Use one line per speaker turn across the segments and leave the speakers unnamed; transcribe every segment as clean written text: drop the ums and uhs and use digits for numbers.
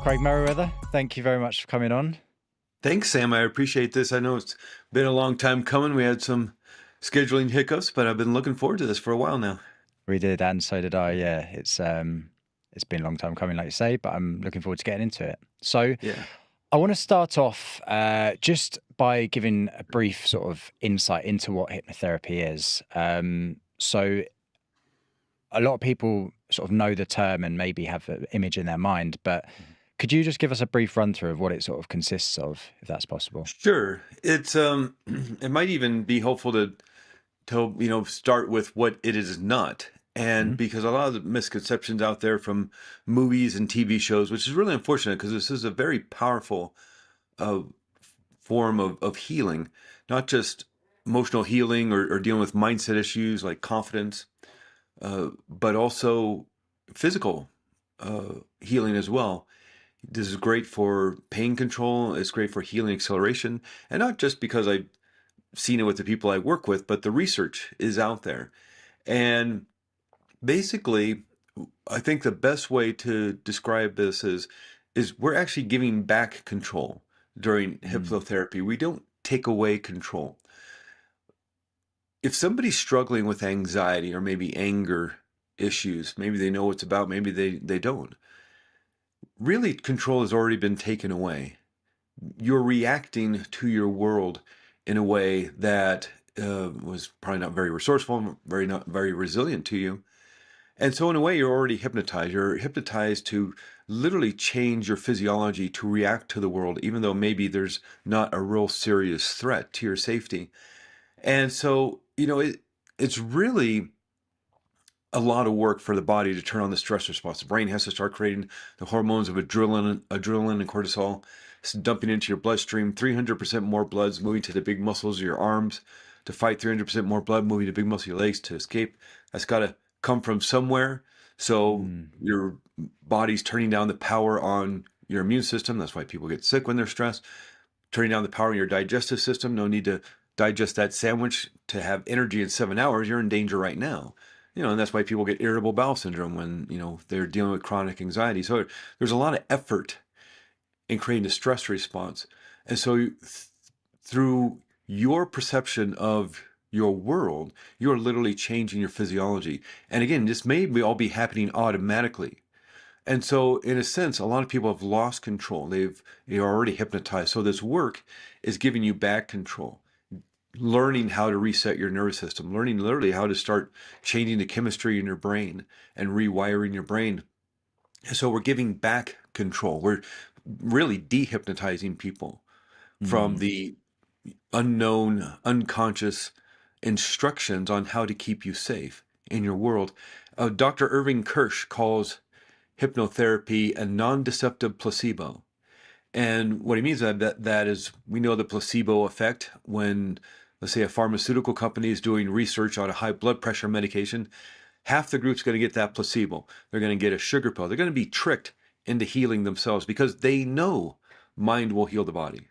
Craig Meriwether, thank you very much for coming on.
Thanks, Sam. I appreciate this. I know it's been a long time coming. We had some scheduling hiccups, but I've been looking forward to this for a while now.
We did, and so did I. Yeah, it's been a long time coming, like you say, but I'm looking forward to getting into it. So,
Yeah.
I want to start off just by giving a brief sort of insight into what hypnotherapy is. So, a lot of people sort of know the term and maybe have an image in their mind, but could you just give us a brief run through of what it sort of consists of, if that's possible?
Sure. It's it might even be helpful to start with what it is not. And
Mhm.
because a lot of the misconceptions out there from movies and TV shows, which is really unfortunate because this is a very powerful uh, form of healing, not just emotional healing or dealing with mindset issues like confidence, but also physical healing as well. This is great for pain control. It's great for healing acceleration. And not just because I've seen it with the people I work with, but the research is out there. And basically, I think the best way to describe this is we're actually giving back control during
Mm.
hypnotherapy. We don't take away control. If somebody's struggling with anxiety or maybe anger issues, maybe they know what it's about, maybe they don't. Really, control has already been taken away. You're reacting to your world in a way that was probably not very resourceful, not very resilient to you. And so in a way, you're already hypnotized. You're hypnotized to literally change your physiology to react to the world, even though maybe there's not a real serious threat to your safety. And so, it's really a lot of work for the body to turn on the stress response. The brain has to start creating the hormones of adrenaline and cortisol, dumping into your bloodstream. 300% more blood's moving to the big muscles of your arms to fight. 300% more blood moving to the big muscles of your legs to escape. That's got to come from somewhere. So
Mm.
your body's turning down the power on your immune system. That's why people get sick when they're stressed. Turning down the power in your digestive system. No need to digest that sandwich to have energy in 7 hours. You're in danger right now. And that's why people get irritable bowel syndrome when, they're dealing with chronic anxiety. So there's a lot of effort in creating a stress response. And so through your perception of your world, you're literally changing your physiology. And again, this may all be happening automatically. And so, in a sense, a lot of people have lost control. They're already hypnotized. So this work is giving you back control, learning how to reset your nervous system, learning literally how to start changing the chemistry in your brain and rewiring your brain. And so we're giving back control. We're really dehypnotizing people from
Mm.
the unknown, unconscious instructions on how to keep you safe in your world. Dr. Irving Kirsch calls hypnotherapy a non-deceptive placebo. And what he means by that is we know the placebo effect when, let's say, a pharmaceutical company is doing research on a high blood pressure medication. Half the group's going to get that placebo. They're going to get a sugar pill. They're going to be tricked into healing themselves because they know mind will heal the body.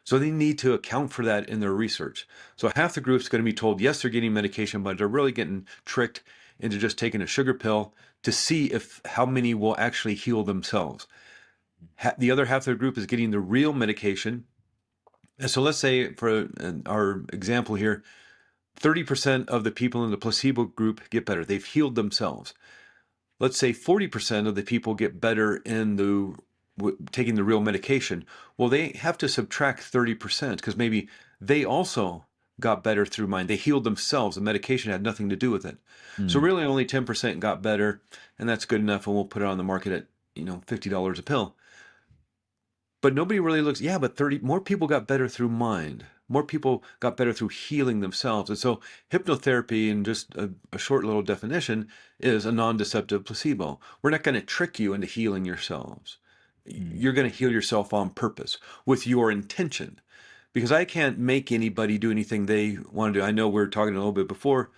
So they need to account for that in their research. So half the group's going to be told, yes, they're getting medication, but they're really getting tricked into just taking a sugar pill to see if how many will actually heal themselves. The other half of the group is getting the real medication. And so let's say for our example here, 30% of the people in the placebo group get better. They've healed themselves. Let's say 40% of the people get better in taking the real medication. Well, they have to subtract 30% because maybe they also got better through mind. They healed themselves. The medication had nothing to do with it. So
Mm.
really only 10% got better, and that's good enough, and we'll put it on the market at, $50 a pill. But nobody really looks, yeah, but 30 more people got better through mind. More people got better through healing themselves. And so hypnotherapy, in just a short little definition, is a non-deceptive placebo. We're not going to trick you into healing yourselves.
Mm.
You're going to heal yourself on purpose with your intention. Because I can't make anybody do anything they want to do. I know we were talking a little bit before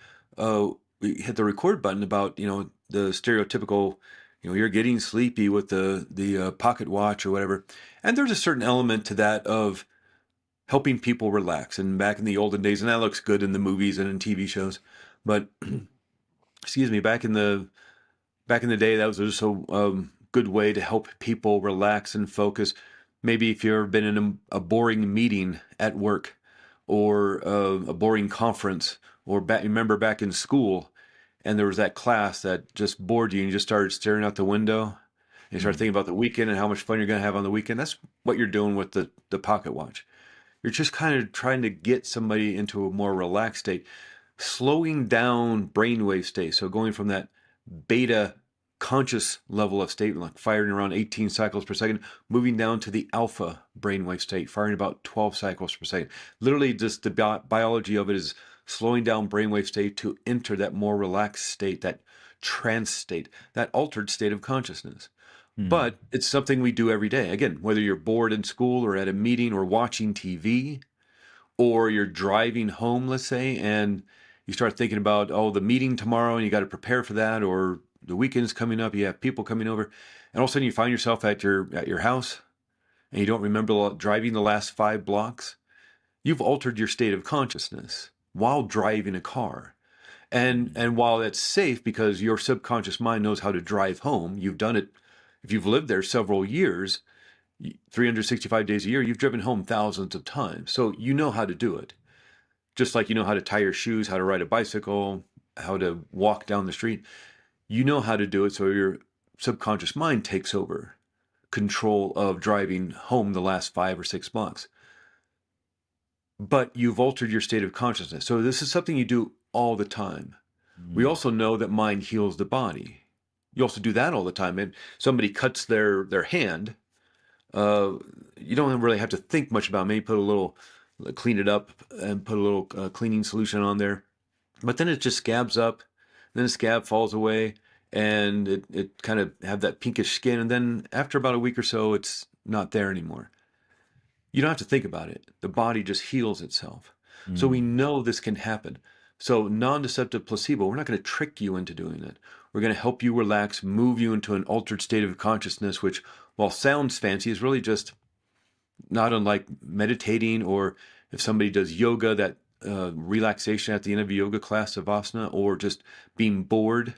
we hit the record button about, the stereotypical, you're getting sleepy with the pocket watch or whatever. And there's a certain element to that of helping people relax. And back in the olden days, and that looks good in the movies and in TV shows, but excuse me, back in the day, that was just so good way to help people relax and focus. Maybe if you've ever been in a boring meeting at work, or a boring conference, or remember back in school, and there was that class that just bored you and you just started staring out the window and you start
Mm.
thinking about the weekend and how much fun you're going to have on the weekend. That's what you're doing with the pocket watch. You're just kind of trying to get somebody into a more relaxed state, slowing down brainwave state. So going from that beta conscious level of state, like firing around 18 cycles per second, moving down to the alpha brainwave state, firing about 12 cycles per second. Literally, just the biology of it is slowing down brainwave state to enter that more relaxed state, that trance state, that altered state of consciousness.
Mm.
But it's something we do every day. Again, whether you're bored in school or at a meeting or watching TV, or you're driving home, let's say, and you start thinking about, oh, the meeting tomorrow and you got to prepare for that, or the weekend's coming up, you have people coming over, and all of a sudden you find yourself at your house and you don't remember driving the last 5 blocks. You've altered your state of consciousness while driving a car. And while it's safe because your subconscious mind knows how to drive home, you've done it. If you've lived there several years, 365 days a year, you've driven home thousands of times. So you know how to do it. Just like you know how to tie your shoes, how to ride a bicycle, how to walk down the street. You know how to do it, so your subconscious mind takes over control of driving home the last 5 or 6 blocks. But you've altered your state of consciousness. So this is something you do all the time. We
Mm.
also know that mind heals the body. You also do that all the time. And somebody cuts their hand, you don't really have to think much about it. Maybe put a little, clean it up and put a little cleaning solution on there. But then it just scabs up, then the scab falls away, and it kind of have that pinkish skin. And then after about a week or so, it's not there anymore. You don't have to think about it. The body just heals itself. So we
Mm.
know this can happen. So non-deceptive placebo, we're not going to trick you into doing it. We're going to help you relax, move you into an altered state of consciousness, which, while sounds fancy, is really just not unlike meditating, or if somebody does yoga, that relaxation at the end of a yoga class, savasana, or just being bored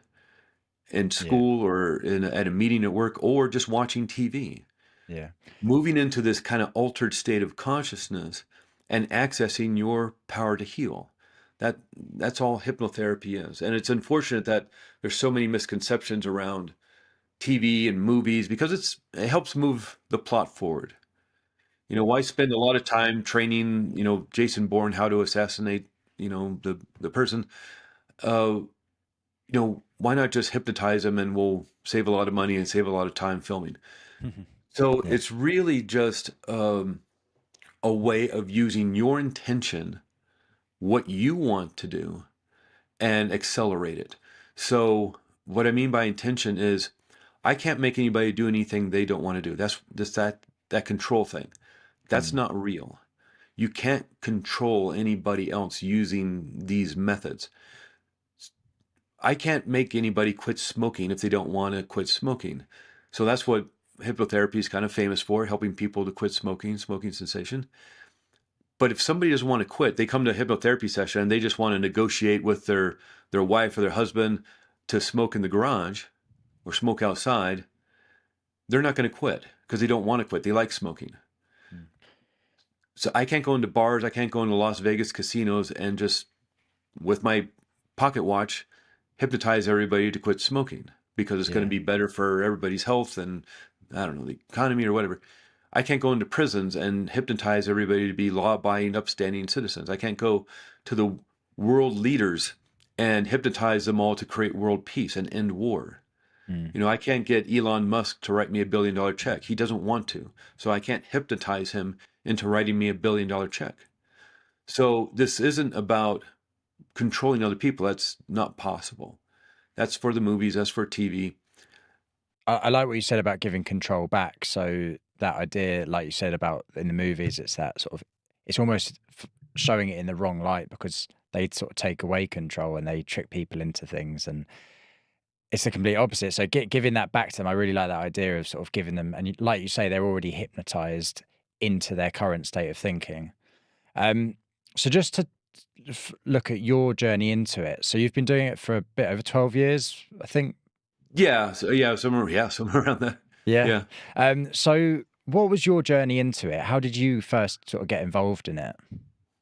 in
Yeah.
school or at a meeting at work, or just watching TV.
Yeah.
Moving into this kind of altered state of consciousness and accessing your power to heal. That's all hypnotherapy is. And it's unfortunate that there's so many misconceptions around TV and movies because it helps move the plot forward. Why spend a lot of time training, Jason Bourne how to assassinate, the person? Uh, why not just hypnotize them and we'll save a lot of money and save a lot of time filming? So
Yeah.
it's really just a way of using your intention, what you want to do, and accelerate it. So what I mean by intention is I can't make anybody do anything they don't want to do. That's just that control thing. That's
Mm.
not real. You can't control anybody else using these methods. I can't make anybody quit smoking if they don't want to quit smoking. So that's what hypnotherapy is kind of famous for, helping people to quit smoking cessation. But if somebody doesn't want to quit, they come to a hypnotherapy session and they just want to negotiate with their wife or their husband to smoke in the garage or smoke outside, they're not going to quit because they don't want to quit. They like smoking.
Mm.
So I can't go into bars, I can't go into Las Vegas casinos and just, with my pocket watch, hypnotize everybody to quit smoking because it's going to
Yeah.
be better for everybody's health and, I don't know, the economy or whatever. I can't go into prisons and hypnotize everybody to be law-abiding, upstanding citizens. I can't go to the world leaders and hypnotize them all to create world peace and end war.
Mm.
I can't get Elon Musk to write me $1 billion check. He doesn't want to. So I can't hypnotize him into writing me $1 billion check. So this isn't about controlling other people. That's not possible. That's for the movies, that's for TV.
I like what you said about giving control back. So that idea, like you said about in the movies, it's that sort of, it's almost showing it in the wrong light because they sort of take away control and they trick people into things, and it's the complete opposite. So giving that back to them, I really like that idea of sort of giving them, and like you say, they're already hypnotized into their current state of thinking. Um, so just to look at your journey into it. So you've been doing it for a bit over 12 years, I think.
Somewhere around that.
Yeah.
Yeah.
So what was your journey into it? How did you first sort of get involved in it?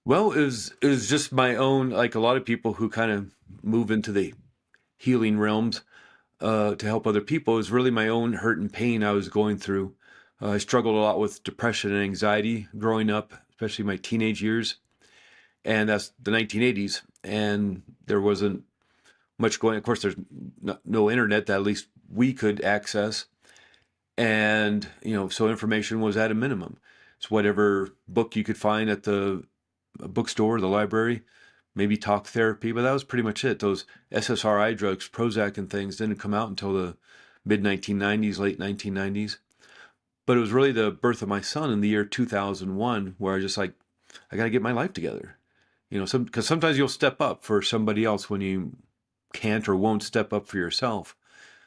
Well, it was just my own, like a lot of people who kind of move into the healing realms to help other people. It was really my own hurt and pain I was going through. I struggled a lot with depression and anxiety growing up, especially my teenage years, and that's the 1980s. And there wasn't much going. Of course, there's no internet that at least we could access, and so information was at a minimum. It's whatever book you could find at the bookstore, the library, maybe talk therapy, but that was pretty much it. Those SSRI drugs, Prozac and things, didn't come out until the mid 1990s, late 1990s. But it was really the birth of my son in the year 2001 where I was just like, I got to get my life together. Because sometimes you'll step up for somebody else when you can't or won't step up for yourself.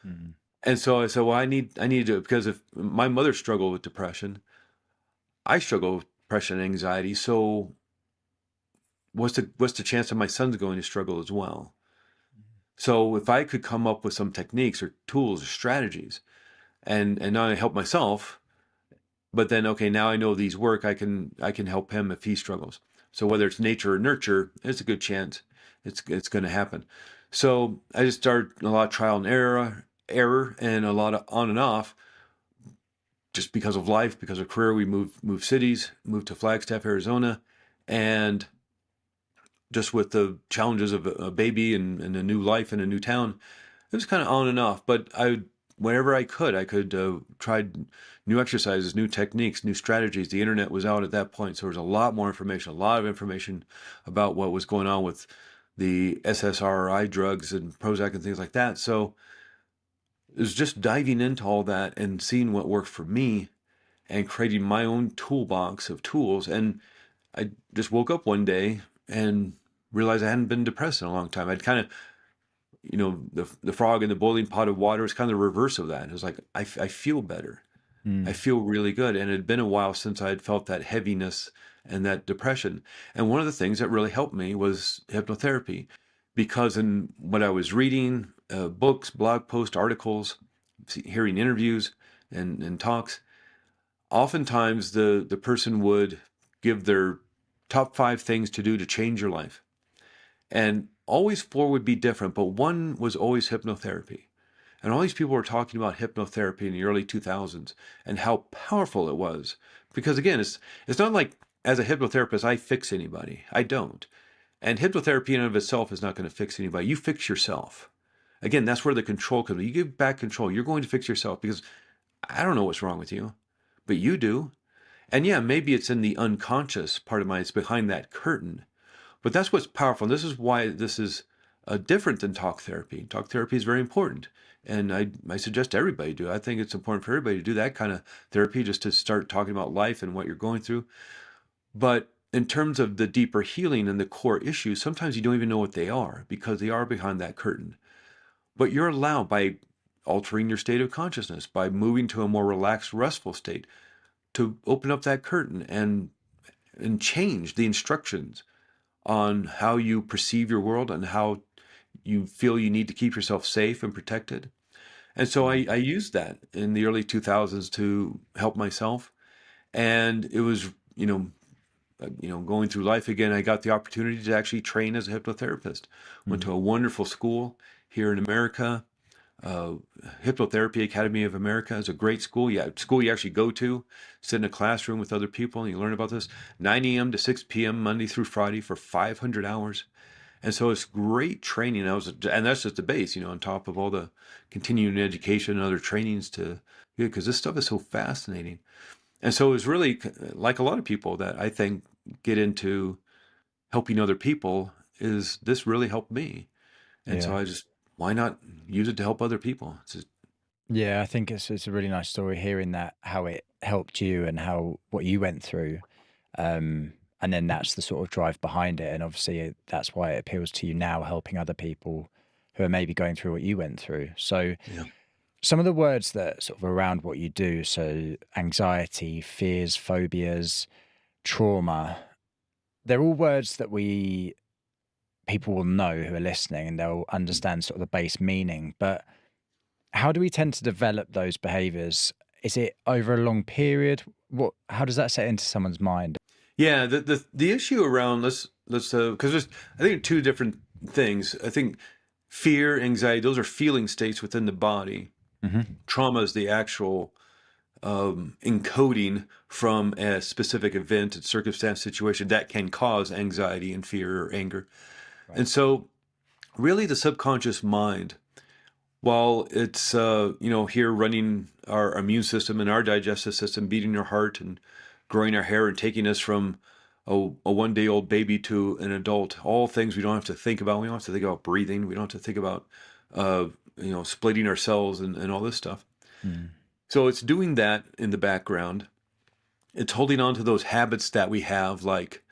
Mm.
And so I said, well, I need to, because if my mother struggled with depression, I struggle with depression and anxiety. So what's the chance of my son's going to struggle as well? So if I could come up with some techniques or tools or strategies and not only help myself, but then, okay, now I know these work, I can help him if he struggles. So whether it's nature or nurture, there's a good chance it's going to happen. So I just started a lot of trial and error and a lot of on and off just because of life, because of career. We moved cities, moved to Flagstaff, Arizona, and just with the challenges of a baby and a new life in a new town, it was kind of on and off. But whenever I could try new exercises, new techniques, new strategies. The internet was out at that point, so there was a lot more information, a lot of information about what was going on with the SSRI drugs and Prozac and things like that. So it was just diving into all that and seeing what worked for me and creating my own toolbox of tools. And I just woke up one day and realized I hadn't been depressed in a long time. I'd kind of, the frog in the boiling pot of water was kind of the reverse of that. It was like, I feel better. I
Mm.
feel really good. And it had been a while since I had felt that heaviness and that depression. And one of the things that really helped me was hypnotherapy, because in what I was reading, books, blog posts, articles, hearing interviews and talks, oftentimes the person would give their top 5 things to do to change your life. And always 4 would be different, but one was always hypnotherapy. And all these people were talking about hypnotherapy in the early 2000s and how powerful it was. Because again, it's not like as a hypnotherapist, I fix anybody. I don't. And hypnotherapy in and of itself is not going to fix anybody. You fix yourself. Again, that's where the control comes. You give back control. You're going to fix yourself because I don't know what's wrong with you, but you do. And yeah, maybe it's in the unconscious part of mine. It's behind that curtain. But that's what's powerful. And this is why this is different than talk therapy. Talk therapy is very important. And I suggest everybody do. I think it's important for everybody to do that kind of therapy, just to start talking about life and what you're going through. But in terms of the deeper healing and the core issues, sometimes you don't even know what they are because they are behind that curtain. But you're allowed, by altering your state of consciousness, by moving to a more relaxed, restful state, to open up that curtain and change the instructions on how you perceive your world and how you feel you need to keep yourself safe and protected. And so I used that in the early 2000s to help myself. And it was, going through life again, I got the opportunity to actually train as a hypnotherapist. Went
Mm.
to a wonderful school here in America. Uh, Hypnotherapy Academy of America is a great school. Yeah, school you actually go to, sit in a classroom with other people, and you learn about this. 9 a.m. to 6 p.m. Monday through Friday for 500 hours. And so it's great training. And that's just the base, on top of all the continuing education and other trainings because this stuff is so fascinating. And so it was really like a lot of people that I think get into helping other people, is this really helped me. And so
Yeah.
why not use it to help other people? It's just,
Yeah, I think it's a really nice story hearing that, how it helped you and how what you went through. And then that's the sort of drive behind it. And obviously that's why it appeals to you now, helping other people who are maybe going through what you went through. So
yeah.
some of the words that sort of around what you do, so anxiety, fears, phobias, trauma, they're all words that people will know who are listening, and they'll understand sort of the base meaning. But how do we tend to develop those behaviors? Is it over a long period? How does that set into someone's mind?
Yeah, the issue around let's because there's I think two different things. I think fear, anxiety, those are feeling states within the body.
Hmm.
Trauma is the actual encoding from a specific event, a circumstance, situation that can cause anxiety and fear or anger.
Right.
And so, really, the subconscious mind, while it's here running our immune system and our digestive system, beating our heart and growing our hair and taking us from a 1 day old baby to an adult, all things we don't have to think about. We don't have to think about breathing. We don't have to think about splitting our cells and all this stuff.
Mm.
So it's doing that in the background. It's holding on to those habits that we have, like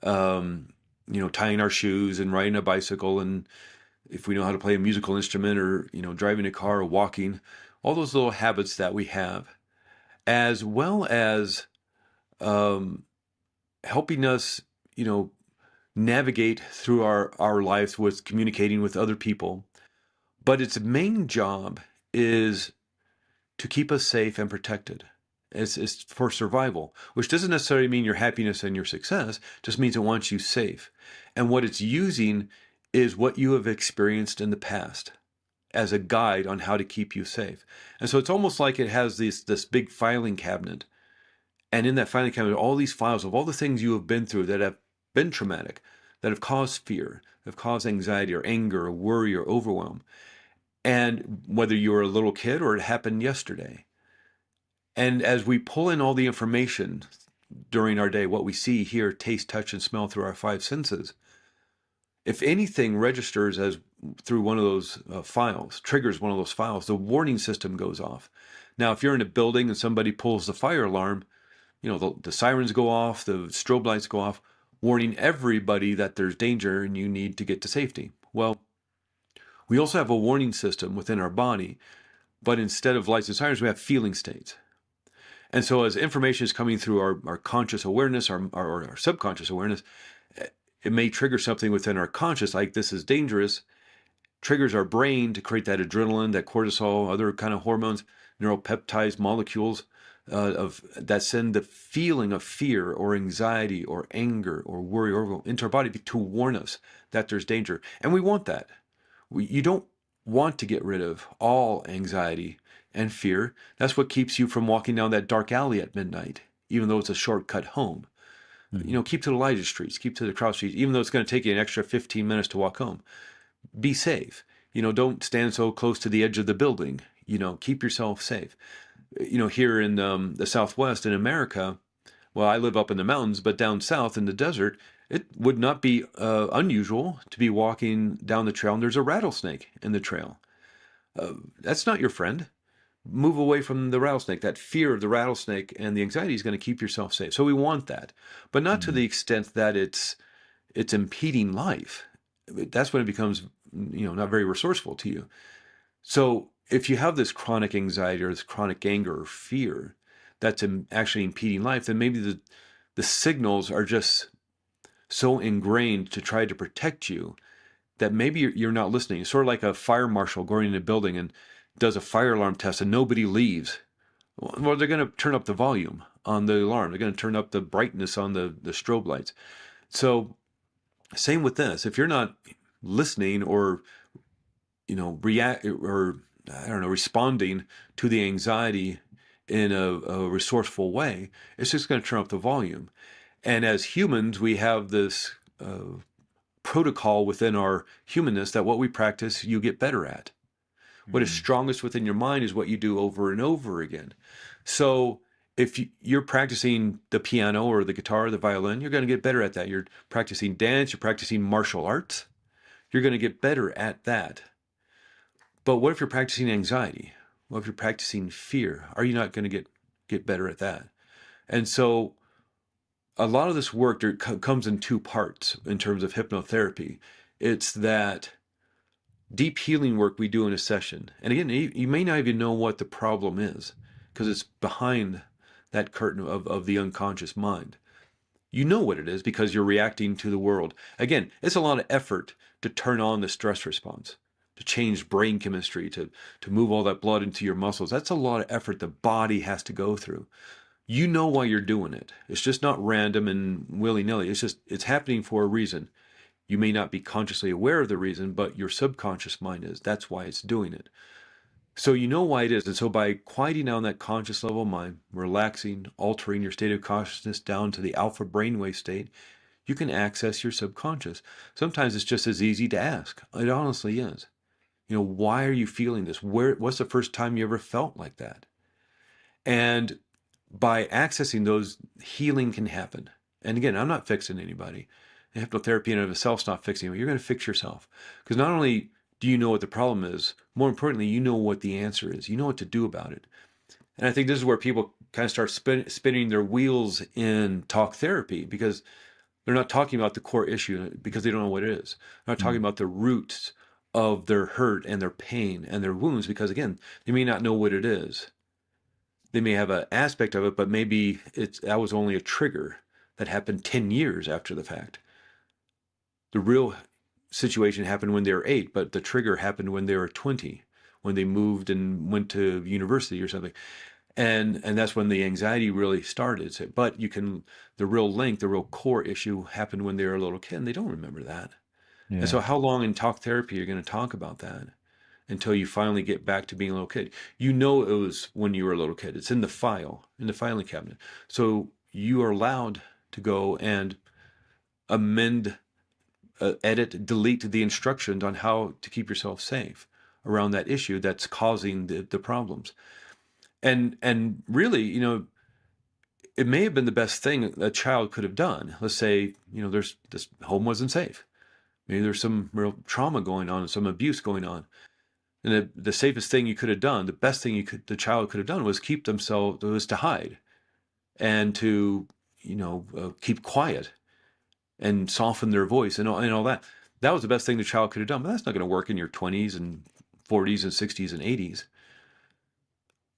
tying our shoes and riding a bicycle, and if we know how to play a musical instrument, or driving a car or walking, all those little habits that we have, as well as helping us navigate through our lives with communicating with other people. But its main job is to keep us safe and protected. It's for survival, which doesn't necessarily mean your happiness and your success, just means it wants you safe. And what it's using is what you have experienced in the past as a guide on how to keep you safe. And so it's almost like it has this big filing cabinet. And in that filing cabinet, all these files of all the things you have been through that have been traumatic, that have caused fear, have caused anxiety or anger or worry or overwhelm. And whether you were a little kid or it happened yesterday. And as we pull in all the information during our day, what we see, hear, taste, touch, and smell through our five senses, if anything registers as through one of those files, triggers one of those files, the warning system goes off. Now, if you're in a building and somebody pulls the fire alarm, the sirens go off, the strobe lights go off, warning everybody that there's danger and you need to get to safety. Well, we also have a warning system within our body, but instead of lights and sirens, we have feeling states. And so as information is coming through our conscious awareness, our subconscious awareness, it may trigger something within our conscious, like this is dangerous, triggers our brain to create that adrenaline, that cortisol, other kind of hormones, neuropeptides, molecules that send the feeling of fear or anxiety or anger or worry or overwhelm into our body to warn us that there's danger. And we want that. You don't want to get rid of all anxiety and fear. That's what keeps you from walking down that dark alley at midnight, even though it's a shortcut home.
Mm.
Keep to the lighted streets, keep to the cross streets, even though it's going to take you an extra 15 minutes to walk home. Be safe. Don't stand so close to the edge of the building. Keep yourself safe. Here in the Southwest in America, well, I live up in the mountains, but down south in the desert, it would not be unusual to be walking down the trail and there's a rattlesnake in the trail. That's not your friend. Move away from the rattlesnake. That fear of the rattlesnake and the anxiety is going to keep yourself safe. So we want that, but not to
Mm.
the extent that it's impeding life. That's when it becomes not very resourceful to you. So if you have this chronic anxiety or this chronic anger or fear that's actually impeding life, then maybe the signals are just so ingrained to try to protect you that maybe you're not listening. It's sort of like a fire marshal going in a building and does a fire alarm test and nobody leaves. Well, they're going to turn up the volume on the alarm. They're going to turn up the brightness on the strobe lights. So same with this. If you're not listening or react or I don't know, responding to the anxiety in a resourceful way, it's just going to turn up the volume. And as humans, we have this protocol within our humanness that what we practice, you get better at. What is strongest within your mind is what you do over and over again. So if you're practicing the piano or the guitar or the violin, you're going to get better at that. You're practicing dance, you're practicing martial arts, you're going to get better at that. But what if you're practicing anxiety? What if you're practicing fear? Are you not going to get better at that? And so a lot of this work comes in two parts in terms of hypnotherapy. It's that deep healing work we do in a session. And again, you may not even know what the problem is because it's behind that curtain of the unconscious mind. You know what it is because you're reacting to the world. Again, it's a lot of effort to turn on the stress response, to change brain chemistry, to move all that blood into your muscles. That's a lot of effort the body has to go through. You know why you're doing it. It's just not random and willy-nilly. It's happening for a reason. You may not be consciously aware of the reason, but your subconscious mind is. That's why it's doing it. So you know why it is. And so by quieting down that conscious level of mind, relaxing, altering your state of consciousness down to the alpha brainwave state, you can access your subconscious. Sometimes it's just as easy to ask. It honestly is. Why are you feeling this? What's the first time you ever felt like that? And by accessing those, healing can happen. And again, I'm not fixing anybody. And hypnotherapy in and of itself is not fixing you. You're going to fix yourself. Because not only do you know what the problem is, more importantly, you know what the answer is. You know what to do about it. And I think this is where people kind of start spinning their wheels in talk therapy, because they're not talking about the core issue, because they don't know what it is. They're not talking about the roots of their hurt and their pain and their wounds, because again, they may not know what it is. They may have an aspect of it, but maybe that was only a trigger that happened 10 years after the fact. The real situation happened when they were 8, but the trigger happened when they were 20, when they moved and went to university or something. And that's when the anxiety really started. But the real link, the real core issue happened when they were a little kid, and they don't remember that.
Yeah.
And so how long in talk therapy are you going to talk about that until you finally get back to being a little kid? It was when you were a little kid. It's in the filing cabinet. So you are allowed to go and amend, edit, delete the instructions on how to keep yourself safe around that issue that's causing the problems. And really, it may have been the best thing a child could have done. Let's say, there's this home wasn't safe. Maybe there's some real trauma going on, some abuse going on. And the safest thing you could have done, the best thing the child could have done was keep themselves, was to hide and to, keep quiet and soften their voice and all that. That was the best thing the child could have done. But that's not going to work in your 20s and 40s and 60s and 80s.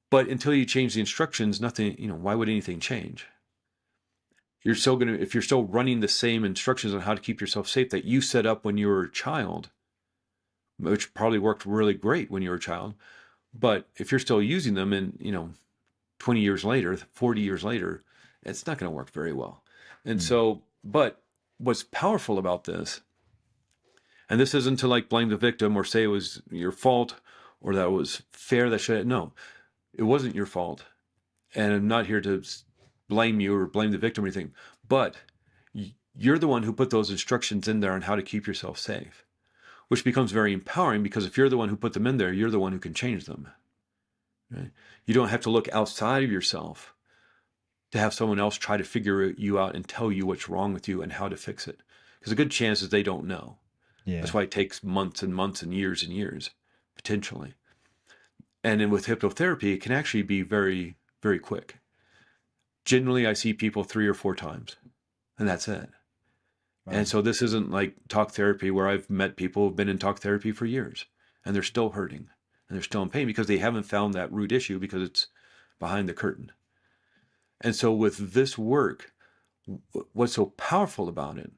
But until you change the instructions, nothing, why would anything change? If you're still running the same instructions on how to keep yourself safe that you set up when you were a child, which probably worked really great when you were a child, but if you're still using them and, 20 years later, 40 years later, it's not going to work very well. And so, but what's powerful about this, and this isn't to blame the victim or say it was your fault or that it was fair, no, it wasn't your fault. And I'm not here to blame you or blame the victim or anything, but you're the one who put those instructions in there on how to keep yourself safe, which becomes very empowering, because if you're the one who put them in there, you're the one who can change them. Right? You don't have to look outside of yourself to have someone else try to figure you out and tell you what's wrong with you and how to fix it. Because a good chance is they don't know.
Yeah.
That's why it takes months and months and years, potentially. And then with hypnotherapy, it can actually be very, very quick. Generally, I see people 3 or 4 times, and that's it. Wow. And so this isn't like talk therapy where I've met people who've been in talk therapy for years, and they're still hurting, and they're still in pain because they haven't found that root issue, because it's behind the curtain. And so with this work, what's so powerful about it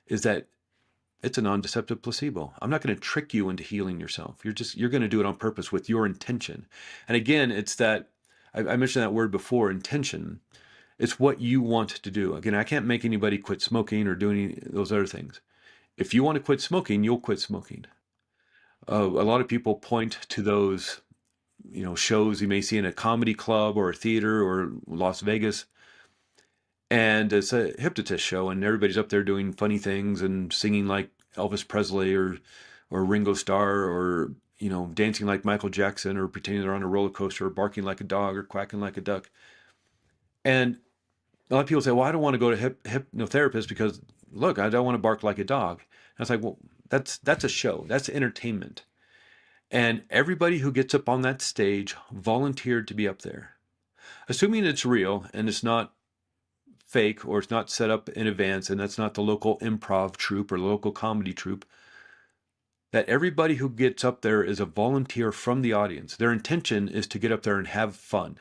is that it's a non-deceptive placebo. I'm not going to trick you into healing yourself. You're going to do it on purpose with your intention. And again, it's that, I mentioned that word before, intention. It's what you want to do. Again, I can't make anybody quit smoking or do any of those other things. If you want to quit smoking, you'll quit smoking. A lot of people point to those, shows you may see in a comedy club or a theater or Las Vegas. And it's a hypnotist show, and everybody's up there doing funny things and singing like Elvis Presley or Ringo Starr, or, dancing like Michael Jackson, or pretending they're on a roller coaster, or barking like a dog, or quacking like a duck. And a lot of people say, well, I don't want to go to hypnotherapist because, look, I don't want to bark like a dog. And I was like, well, that's a show. That's entertainment. And everybody who gets up on that stage volunteered to be up there. Assuming it's real and it's not fake, or it's not set up in advance, and that's not the local improv troupe or local comedy troupe, that everybody who gets up there is a volunteer from the audience. Their intention is to get up there and have fun.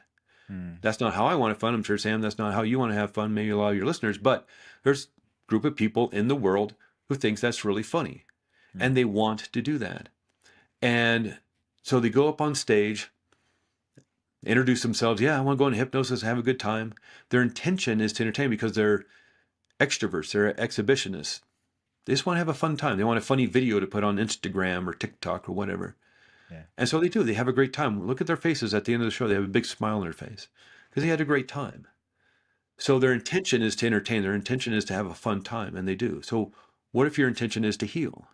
That's not how I want to have fun. I'm sure, Sam, that's not how you want to have fun, maybe a lot of your listeners, but there's a group of people in the world who thinks that's really funny, and they want to do that. And so they go up on stage, introduce themselves. Yeah, I want to go into hypnosis, have a good time. Their intention is to entertain because they're extroverts, they're exhibitionists. They just want to have a fun time. They want a funny video to put on Instagram or TikTok or whatever.
Yeah.
And so they do. They have a great time. Look at their faces at the end of the show. They have a big smile on their face because they had a great time. So their intention is to entertain. Their intention is to have a fun time, and they do. So what if your intention is to heal?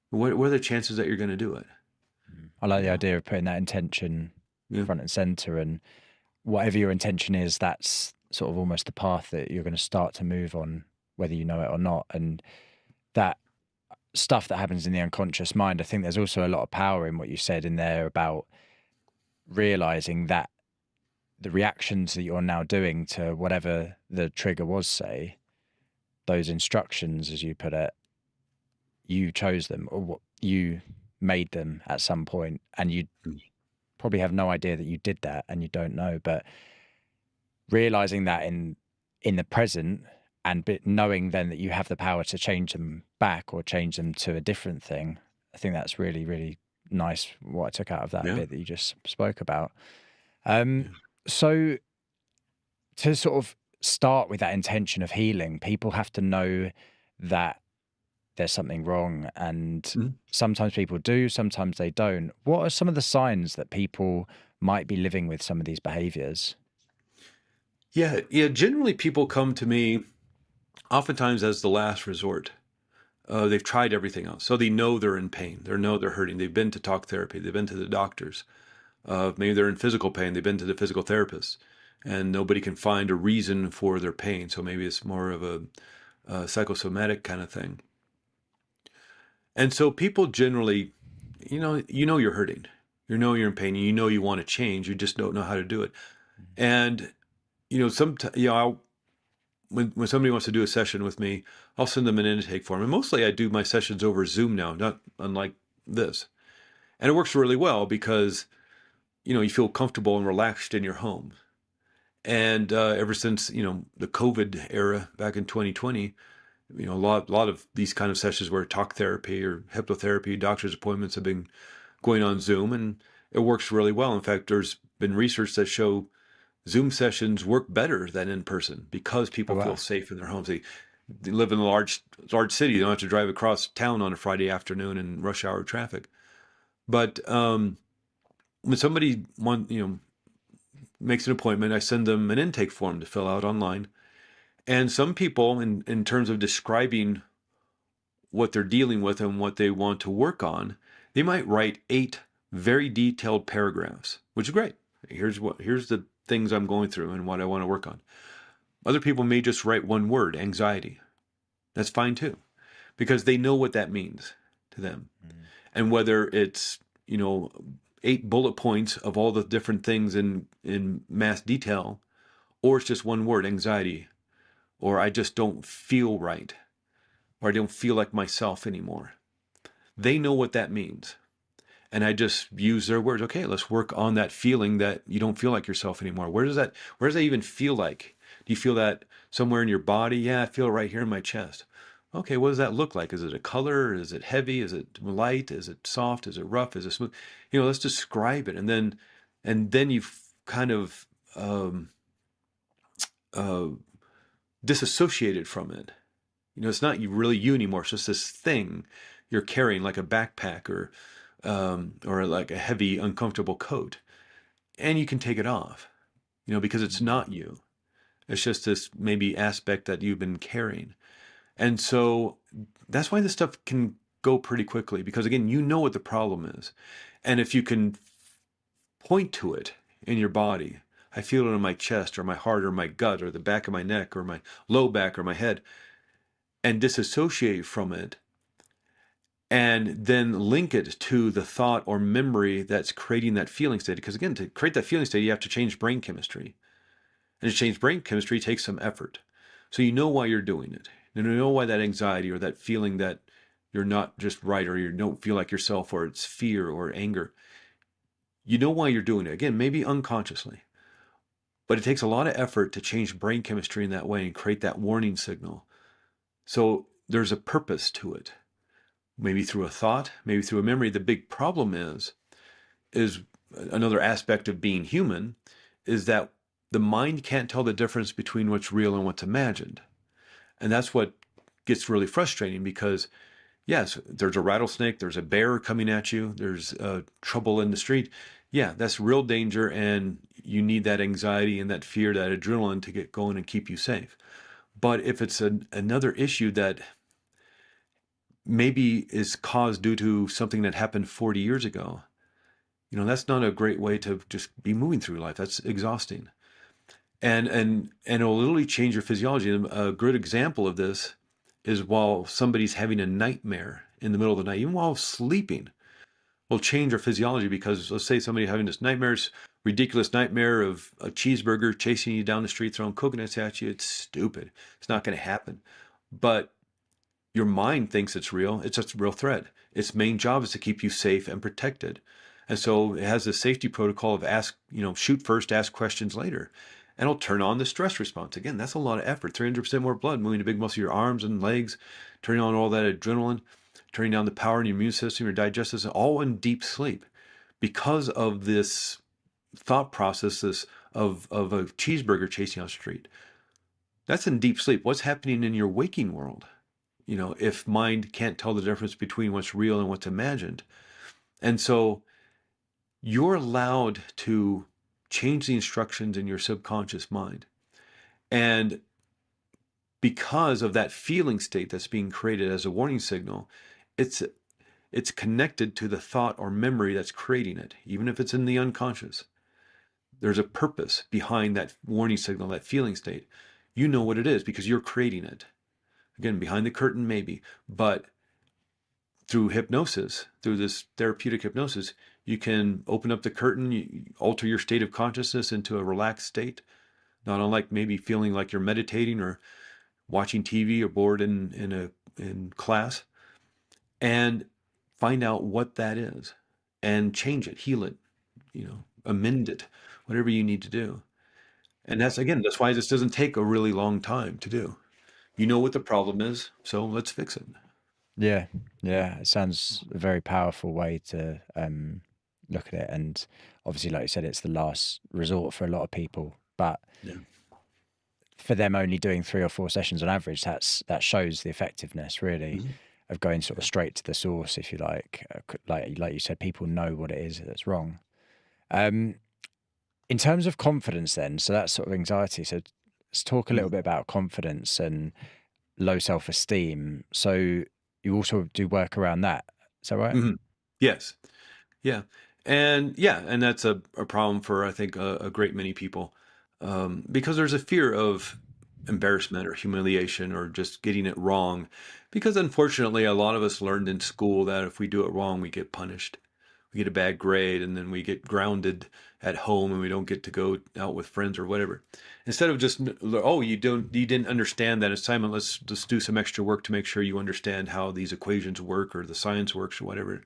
What are the chances that you're going to do it?
I like the
Yeah.
idea of putting that intention
Yeah.
front and center, and whatever your intention is, that's sort of almost the path that you're going to start to move on, whether you know it or not. And that stuff that happens in the unconscious mind, I think there's also a lot of power in what you said in there about realizing that the reactions that you're now doing to whatever the trigger was, say, those instructions, as you put it, you chose them, or what you made them at some point, and you probably have no idea that you did that, and you don't know. But realizing that in the present, and knowing then that you have the power to change them back or change them to a different thing, I think that's really, really nice what I took out of that
Yeah.
bit that you just spoke about.
Yeah.
So to sort of start with that intention of healing, people have to know that there's something wrong, and
Mhm.
sometimes people do, sometimes they don't. What are some of the signs that people might be living with some of these behaviors?
Yeah. Yeah. Generally, people come to me oftentimes as the last resort. They've tried everything else. So they know they're in pain. They know they're hurting. They've been to talk therapy. They've been to the doctors. Maybe they're in physical pain. They've been to the physical therapist, and nobody can find a reason for their pain. So maybe it's more of a psychosomatic kind of thing. And so people generally, you're hurting. You know you're in pain. You know you want to change. You just don't know how to do it. And when somebody wants to do a session with me, I'll send them an intake form. And mostly I do my sessions over Zoom now, not unlike this. And it works really well because, you feel comfortable and relaxed in your home. And ever since, the COVID era back in 2020, a lot of these kind of sessions where talk therapy or hypnotherapy, doctor's appointments have been going on Zoom, and it works really well. In fact, there's been research that show Zoom sessions work better than in person because
Oh,
people feel
wow.
safe in their homes. They live in a large city. They don't have to drive across town on a Friday afternoon in rush hour traffic. But when somebody makes an appointment, I send them an intake form to fill out online. And some people, in terms of describing what they're dealing with and what they want to work on, they might write 8 very detailed paragraphs, which is great. Here's the things I'm going through and what I want to work on. Other people may just write one word, anxiety. That's fine too, because they know what that means to them. And whether it's, 8 bullet points of all the different things in mass detail, or it's just one word, anxiety, or I just don't feel right, or I don't feel like myself anymore. They know what that means. And I just use their words. Okay, let's work on that feeling that you don't feel like yourself anymore. Where does that even feel like? Do you feel that somewhere in your body? Yeah, I feel it right here in my chest. Okay, what does that look like? Is it a color? Is it heavy? Is it light? Is it soft? Is it rough? Is it smooth? Let's describe it. And then you've kind of uh, disassociated from it. It's not really you anymore. It's just this thing you're carrying, like a backpack or like a heavy, uncomfortable coat, and you can take it off. Because it's not you. It's just this maybe aspect that you've been carrying, and so that's why this stuff can go pretty quickly. Because again, you know what the problem is, and if you can point to it in your body. I feel it in my chest or my heart or my gut or the back of my neck or my low back or my head, and disassociate from it, and then link it to the thought or memory that's creating that feeling state. Because again, to create that feeling state, you have to change brain chemistry. And to change brain chemistry takes some effort. So you know why you're doing it. And you know why that anxiety or that feeling that you're not just right or you don't feel like yourself or it's fear or anger. You know why you're doing it. Again, maybe unconsciously. But it takes a lot of effort to change brain chemistry in that way and create that warning signal. So there's a purpose to it. maybe through a thought, maybe through a memory. The big problem is another aspect of being human, is that the mind can't tell the difference between what's real and what's imagined. And that's what gets really frustrating because, yes, there's a rattlesnake, there's a bear coming at you, there's trouble in the street. Yeah, that's real danger, and you need that anxiety and that fear, that adrenaline to get going and keep you safe. But if it's another issue that maybe is caused due to something that happened 40 years ago, that's not a great way to just be moving through life. That's exhausting. And it'll literally change your physiology. And a good example of this is while somebody's having a nightmare in the middle of the night, even while sleeping, will change our physiology. Because let's say somebody having this ridiculous nightmare of a cheeseburger chasing you down the street, throwing coconuts at you. It's stupid. It's not going to happen. But your mind thinks it's real. It's a real threat. Its main job is to keep you safe and protected. And so it has a safety protocol of shoot first, ask questions later. And it'll turn on the stress response. Again, that's a lot of effort. 300% more blood moving the big muscle of your arms and legs, turning on all that adrenaline, turning down the power in your immune system, your digestive system, all in deep sleep. Because of this thought process of a cheeseburger chasing on the street. That's in deep sleep. What's happening in your waking world? If mind can't tell the difference between what's real and what's imagined. And so you're allowed to change the instructions in your subconscious mind. And because of that feeling state that's being created as a warning signal, it's connected to the thought or memory that's creating it, even if it's in the unconscious. There's a purpose behind that warning signal, that feeling state. You know what it is because you're creating it. Again, behind the curtain, maybe, but through hypnosis, through this therapeutic hypnosis, you can open up the curtain, you alter your state of consciousness into a relaxed state, not unlike maybe feeling like you're meditating or watching TV or bored in class, and find out what that is and change it, heal it, amend it, whatever you need to do. And that's why this doesn't take a really long time to do. You know what the problem is, so let's fix it.
Yeah, yeah. It sounds a very powerful way to look at it. And obviously, like you said, it's the last resort for a lot of people. But
Yeah.
for them only doing 3 or 4 sessions on average, that shows the effectiveness really
Mhm.
of going sort of
Yeah.
straight to the source, if you like. Like you said, people know what it is that's wrong. Um, in terms of confidence, then, so that's sort of anxiety. So let's talk a little
Mhm.
bit about confidence and low self-esteem. So you also do work around that. Is that right?
Mhm. Yes. Yeah. And that's a problem for, I think, a great many people, because there's a fear of embarrassment or humiliation or just getting it wrong. Because unfortunately, a lot of us learned in school that if we do it wrong, we get punished. We get a bad grade, and then we get grounded at home, and we don't get to go out with friends or whatever. Instead of just, oh, you didn't understand that assignment. Let's just do some extra work to make sure you understand how these equations work or the science works or whatever.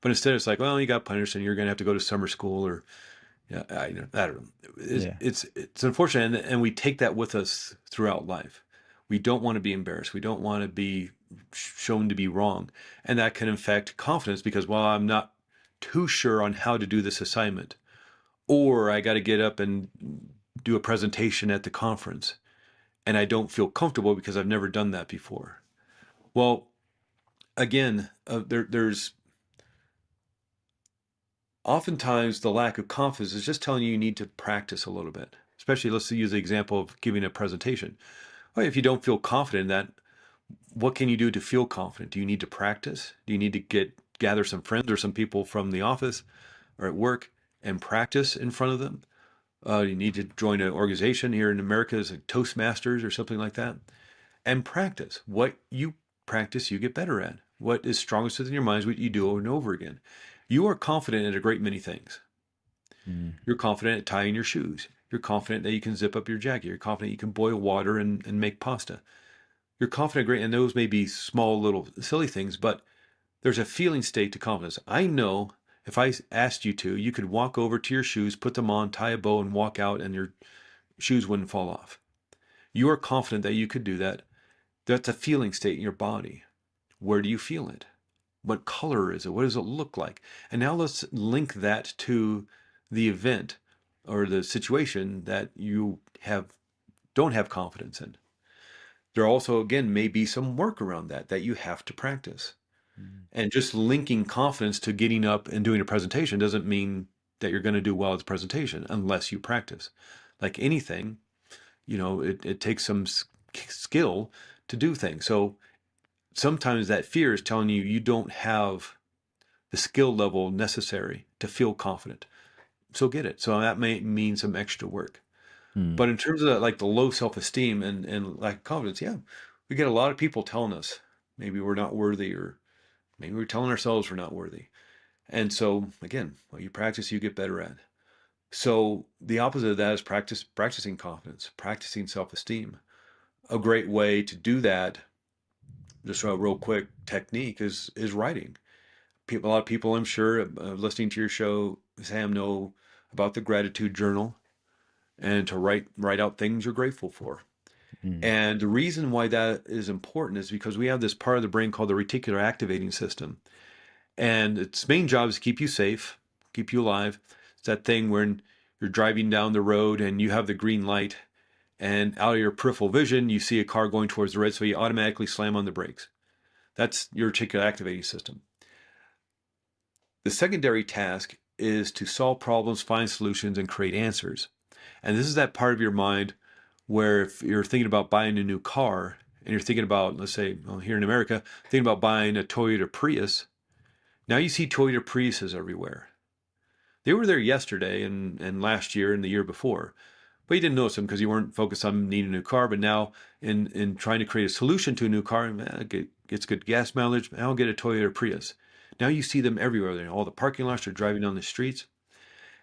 But instead, it's like, well, you got punished, and you're going to have to go to summer school, or yeah, I don't know.
Yeah.
It's unfortunate, and we take that with us throughout life. We don't want to be embarrassed. We don't want to be shown to be wrong, and that can affect confidence because, well, I'm not too sure on how to do this assignment, or I got to get up and do a presentation at the conference, and I don't feel comfortable because I've never done that before. Well, again, there's oftentimes the lack of confidence is just telling you need to practice a little bit. Especially, let's use the example of giving a presentation. Well, if you don't feel confident in that, what can you do to feel confident? Do you need to practice? Do you need to gather some friends or some people from the office or at work and practice in front of them? You need to join an organization here in America as a Toastmasters or something like that and practice. What you practice, you get better at. What is strongest within your mind is what you do over and over again. You are confident in a great many things.
Mm.
You're confident at tying your shoes. You're confident that you can zip up your jacket. You're confident you can boil water and make pasta. You're confident, great, and those may be small, little, silly things, but there's a feeling state to confidence. I know if I asked you to, you could walk over to your shoes, put them on, tie a bow, and walk out, and your shoes wouldn't fall off. You are confident that you could do that. That's a feeling state in your body. Where do you feel it? What color is it? What does it look like? And now let's link that to the event or the situation that you don't have confidence in. There also, again, may be some work around that you have to practice.
Mm.
And just linking confidence to getting up and doing a presentation doesn't mean that you're going to do well at the presentation unless you practice. Like anything, it takes some skill to do things. So sometimes that fear is telling you don't have the skill level necessary to feel confident. So get it. So that may mean some extra work.
Mm.
But in terms of that, like the low self-esteem and lack of confidence, yeah, we get a lot of people telling us maybe we're not worthy, or maybe we're telling ourselves we're not worthy. And so again, what you practice, you get better at. So the opposite of that is practicing confidence, practicing self-esteem. A great way to do that, just a real quick technique, is writing. A lot of people, I'm sure, listening to your show, Sam, know about the gratitude journal, and to write out things you're grateful for.
Mm.
And the reason why that is important is because we have this part of the brain called the reticular activating system. And its main job is to keep you safe, keep you alive. It's that thing when you're driving down the road and you have the green light, and out of your peripheral vision, you see a car going towards the red, so you automatically slam on the brakes. That's your reticular activating system. The secondary task is to solve problems, find solutions, and create answers. And this is that part of your mind where if you're thinking about buying a new car and you're thinking about, let's say, here in America, thinking about buying a Toyota Prius, now you see Toyota Priuses everywhere. They were there yesterday and last year and the year before, but you didn't notice them because you weren't focused on needing a new car. But now in trying to create a solution to a new car, it gets good gas mileage, I'll get a Toyota Prius. Now you see them everywhere. All the parking lots are driving down the streets.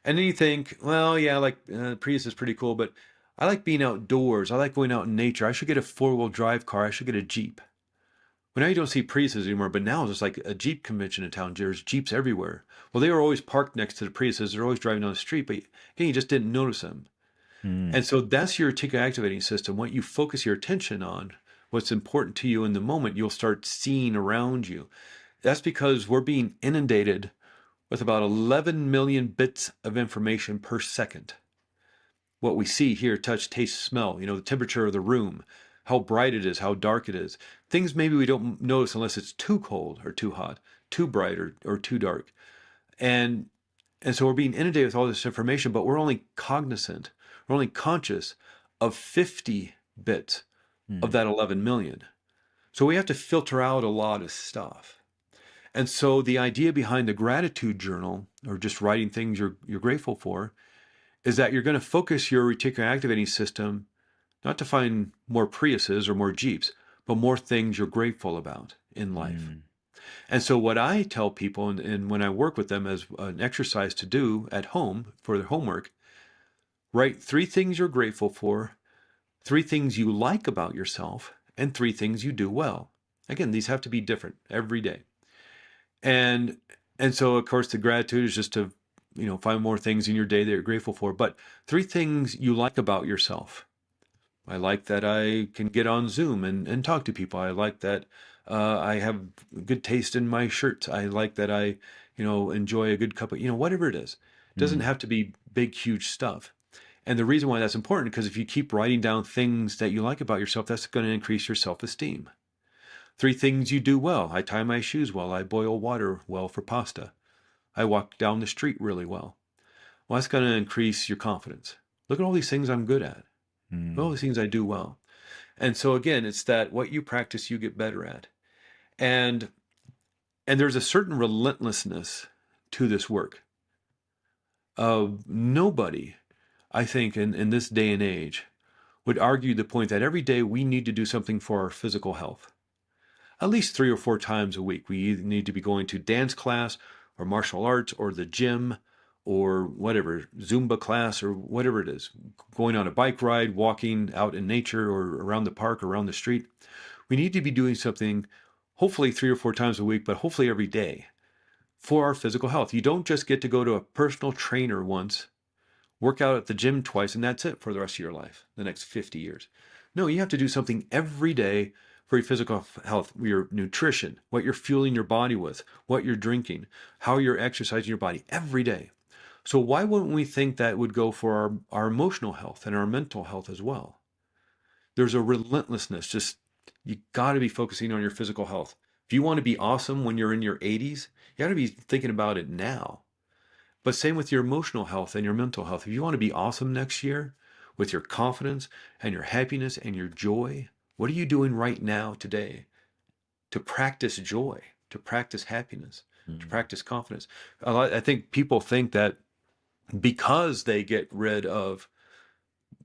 And then you think, well, yeah, like Prius is pretty cool, but I like being outdoors. I like going out in nature. I should get a four-wheel drive car. I should get a Jeep. Well, now you don't see Priuses anymore, but now there's like a Jeep convention in town. There's Jeeps everywhere. Well, they were always parked next to the Priuses. They're always driving down the street, but again, you just didn't notice them.
Mm.
And so that's your reticular activating system. What you focus your attention on, what's important to you in the moment, you'll start seeing around you. That's because we're being inundated with about 11 million bits of information per second. What we see, hear, touch, taste, smell, the temperature of the room, how bright it is, how dark it is. Things maybe we don't notice unless it's too cold or too hot, too bright or too dark. And so we're being inundated with all this information, but we're only cognizant, we're only conscious of 50 bits of
Mm.
that 11 million. So we have to filter out a lot of stuff. And so the idea behind the gratitude journal, or just writing things you're grateful for, is that you're going to focus your reticular activating system not to find more Priuses or more Jeeps, but more things you're grateful about in life.
Mm.
And so what I tell people, and when I work with them as an exercise to do at home for their homework, write 3 things you're grateful for, 3 things you like about yourself, and 3 things you do well. Again, these have to be different every day. And so of course the gratitude is just to find more things in your day that you're grateful for, but 3 things you like about yourself. I like that I can get on Zoom and talk to people. I like that I have good taste in my shirts. I like that I enjoy a good cup of whatever it is. It doesn't
Mm.
have to be big huge stuff. And the reason why that's important, because if you keep writing down things that you like about yourself, that's going to increase your self-esteem. 3 things you do well. I tie my shoes well. I boil water well for pasta. I walk down the street really well. Well, that's going to increase your confidence. Look at all these things I'm good at. Look at all
Mm.
these things I do well. And so again, it's that what you practice, you get better at. And there's a certain relentlessness to this work. Nobody, I think, in this day and age, would argue the point that every day we need to do something for our physical health. At least 3 or 4 times a week. We either need to be going to dance class or martial arts or the gym or whatever, Zumba class or whatever it is. Going on a bike ride, walking out in nature or around the park, around the street. We need to be doing something hopefully 3 or 4 times a week, but hopefully every day for our physical health. You don't just get to go to a personal trainer once, work out at the gym twice, and that's it for the rest of your life, the next 50 years. No, you have to do something every day for your physical health, your nutrition, what you're fueling your body with, what you're drinking, how you're exercising your body every day. So why wouldn't we think that would go for our emotional health and our mental health as well? There's a relentlessness. Just you got to be focusing on your physical health. If you want to be awesome when you're in your 80s, you got to be thinking about it now. But same with your emotional health and your mental health. If you want to be awesome next year with your confidence and your happiness and your joy, what are you doing right now today to practice joy, to practice happiness, to
Mm.
practice confidence? I think people think that because they get rid of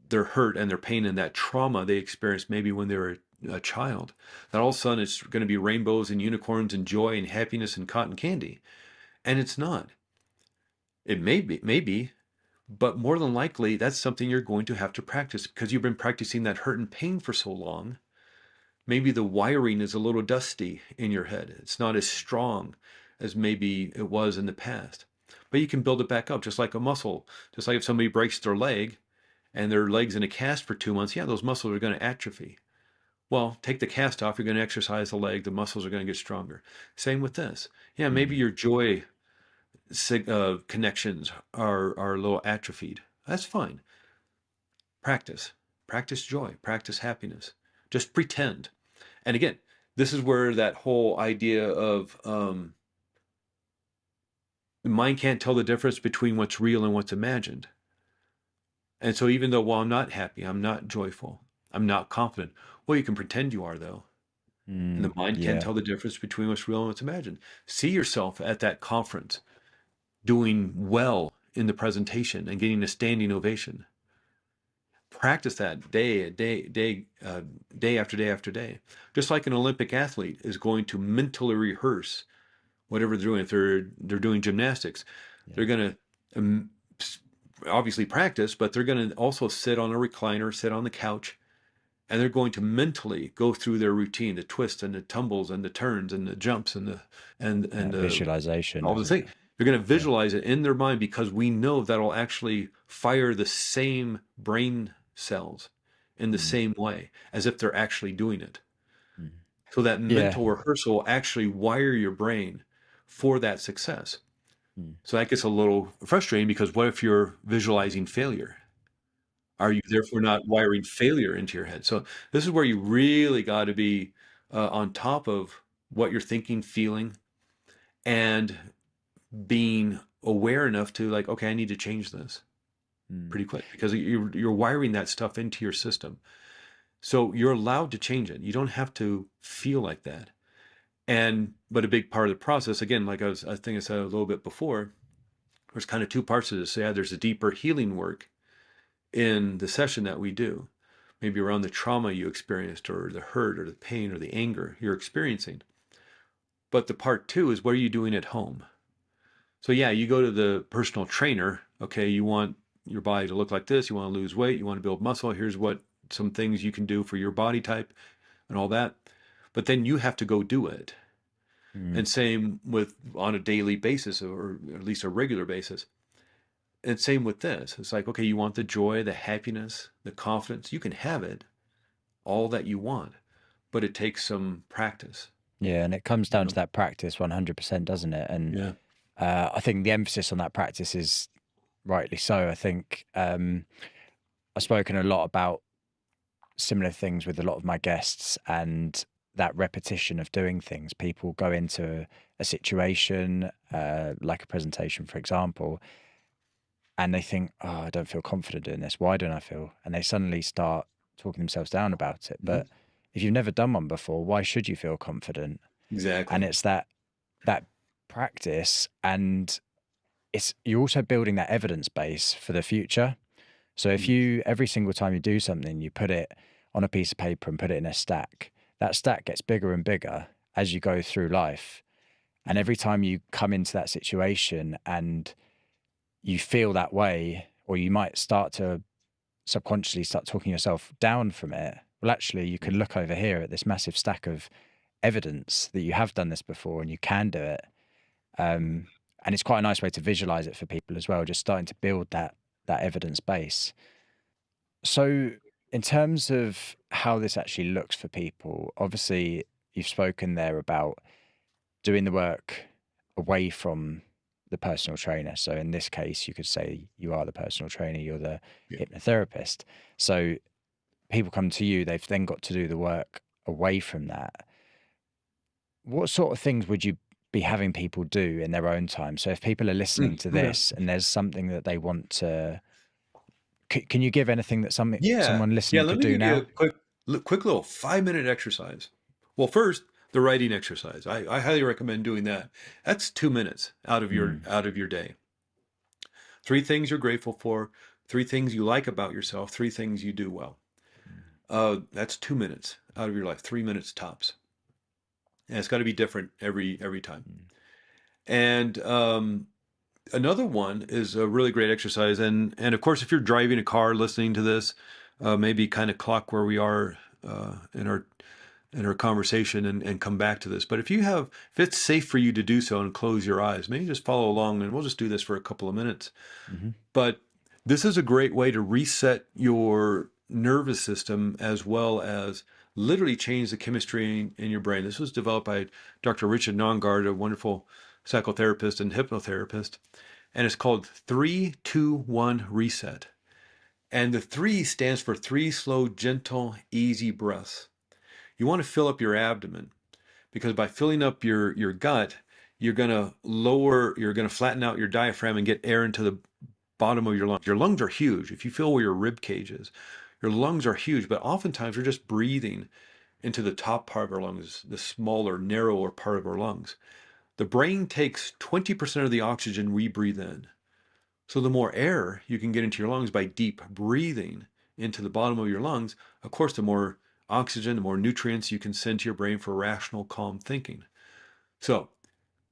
their hurt and their pain and that trauma they experienced maybe when they were a child, that all of a sudden it's going to be rainbows and unicorns and joy and happiness and cotton candy. And it's not. It may be, but more than likely that's something you're going to have to practice because you've been practicing that hurt and pain for so long. Maybe the wiring is a little dusty in your head. It's not as strong as maybe it was in the past. But you can build it back up just like a muscle. Just like if somebody breaks their leg and their leg's in a cast for 2 months, yeah, those muscles are going to atrophy. Well, take the cast off, you're going to exercise the leg, the muscles are going to get stronger. Same with this. Yeah, maybe
Mm.
your joy connections are a little atrophied. That's fine. Practice. Practice joy. Practice happiness. Just pretend. And again, this is where that whole idea of the mind can't tell the difference between what's real and what's imagined. And so even though, while I'm not happy, I'm not joyful, I'm not confident, well, you can pretend you are, though. And the
Mm.
mind can't
Yeah.
tell the difference between what's real and what's imagined. See yourself at that conference doing well in the presentation and getting a standing ovation. Practice that day after day after day. Just like an Olympic athlete is going to mentally rehearse whatever they're doing. If they're doing gymnastics,
Yeah.
they're going to obviously practice, but they're going to also sit on a recliner, sit on the couch, and they're going to mentally go through their routine, the twists and the tumbles and the turns and the jumps and
Visualization,
all the
isn't
things.
it?
They're going to
Yeah.
visualize it in their mind because we know that'll actually fire the same brain cells in the
Mm.
same way as if they're actually doing it.
Mm.
So that
Yeah.
mental rehearsal will actually wire your brain for that success.
Mm.
So that gets a little frustrating because what if you're visualizing failure? Are you therefore not wiring failure into your head? So this is where you really got to be on top of what you're thinking, feeling, and being aware enough to like, okay, I need to change this
Mm.
pretty quick because you're wiring that stuff into your system. So you're allowed to change it. You don't have to feel like that. And but a big part of the process, again, like I think I said a little bit before, there's kind of two parts to this. So yeah, there's a deeper healing work in the session that we do, maybe around the trauma you experienced or the hurt or the pain or the anger you're experiencing. But the part two is what are you doing at home? So yeah, you go to the personal trainer, okay, you want your body to look like this, you want to lose weight, you want to build muscle, here's what some things you can do for your body type and all that. But then you have to go do it.
Mm.
And same with on a daily basis or at least a regular basis. And same with this. It's like, okay, you want the joy, the happiness, the confidence, you can have it, all that you want, but it takes some practice,
Yeah. And it comes
you
down to
know?
that practice 100%, doesn't it? And
Yeah.
I think the emphasis on that practice is rightly so. I think I've spoken a lot about similar things with a lot of my guests and that repetition of doing things. People go into a situation, like a presentation, for example, and they think, oh, I don't feel confident doing this. Why don't I feel? And they suddenly start talking themselves down about it.
Mhm.
But if you've never done one before, why should you feel confident? And
Exactly.
it's that practice, and it's you're also building that evidence base for the future. So if
Mhm.
you every single time you do something, you put it on a piece of paper and put it in a stack, that stack gets bigger and bigger as you go through life. And
Mhm.
every time you come into that situation and you feel that way, or you might start to subconsciously start talking yourself down from it, well, actually, you can look over here at this massive stack of evidence that you have done this before and you can do it. Um, and it's quite a nice way to visualize it for people as well, just starting to build that evidence base. So, in terms of how this actually looks for people. Obviously, you've spoken there about doing the work away from the personal trainer. So in this case, you could say you are the personal trainer, you're the
Yeah.
hypnotherapist. So people come to you, they've then got to do the work away from that. What sort of things would you be having people do in their own time? So if people are listening to
Okay.
this and there's something that they want to, can you give anything that
Yeah.
someone
Yeah.
listening
Let
could
me
do
give you
now?
a quick little 5-minute exercise. Well, first, the writing exercise. I highly recommend doing that. That's 2 minutes out of
Mm,
your day. 3 things you're grateful for, 3 things you like about yourself, 3 things you do well. That's 2 minutes out of your life, 3 minutes tops. And it's got to be different every time.
mm,
And another one is a really great exercise. And of course, if you're driving a car listening to this, maybe kind of clock where we are in our conversation and come back to this. But if it's safe for you to do so and close your eyes, maybe just follow along, and we'll just do this for a couple of minutes.
mhm,
But this is a great way to reset your nervous system as well as literally change the chemistry in your brain. This was developed by Dr. Richard Nongard, a wonderful psychotherapist and hypnotherapist. And it's called 3-2-1 reset. And the 3 stands for 3 slow, gentle, easy breaths. You want to fill up your abdomen, because by filling up your gut, you're going to flatten out your diaphragm and get air into the bottom of your lungs. Your lungs are huge. If you feel where your rib cage is, your lungs are huge, but oftentimes we're just breathing into the top part of our lungs, the smaller, narrower part of our lungs. The brain takes 20% of the oxygen we breathe in. So the more air you can get into your lungs by deep breathing into the bottom of your lungs, of course, the more oxygen, the more nutrients you can send to your brain for rational, calm thinking. So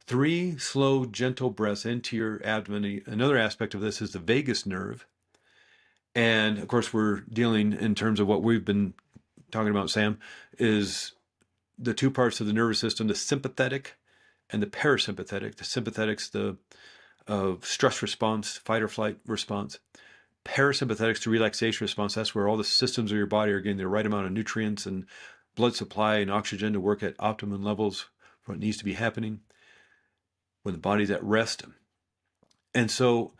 3 slow, gentle breaths into your abdomen. Another aspect of this is the vagus nerve. And of course, we're dealing in terms of what we've been talking about, Sam, is the 2 parts of the nervous system, the sympathetic and the parasympathetic. The sympathetic's the stress response, fight or flight response. Parasympathetic's the relaxation response. That's where all the systems of your body are getting the right amount of nutrients and blood supply and oxygen to work at optimum levels for what needs to be happening when the body's at rest. And so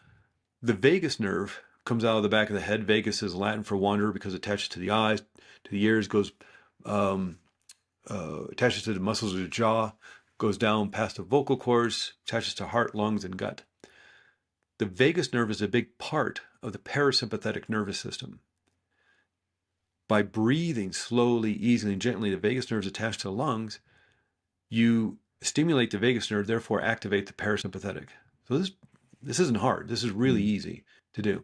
the vagus nerve comes out of the back of the head. Vagus is Latin for wanderer because it attaches to the eyes, to the ears, goes attaches to the muscles of the jaw, goes down past the vocal cords, attaches to heart, lungs, and gut. The vagus nerve is a big part of the parasympathetic nervous system. By breathing slowly, easily, and gently, the vagus nerve is attached to the lungs. You stimulate the vagus nerve, therefore activate the parasympathetic. So this isn't hard. This is really
mm,
easy to do.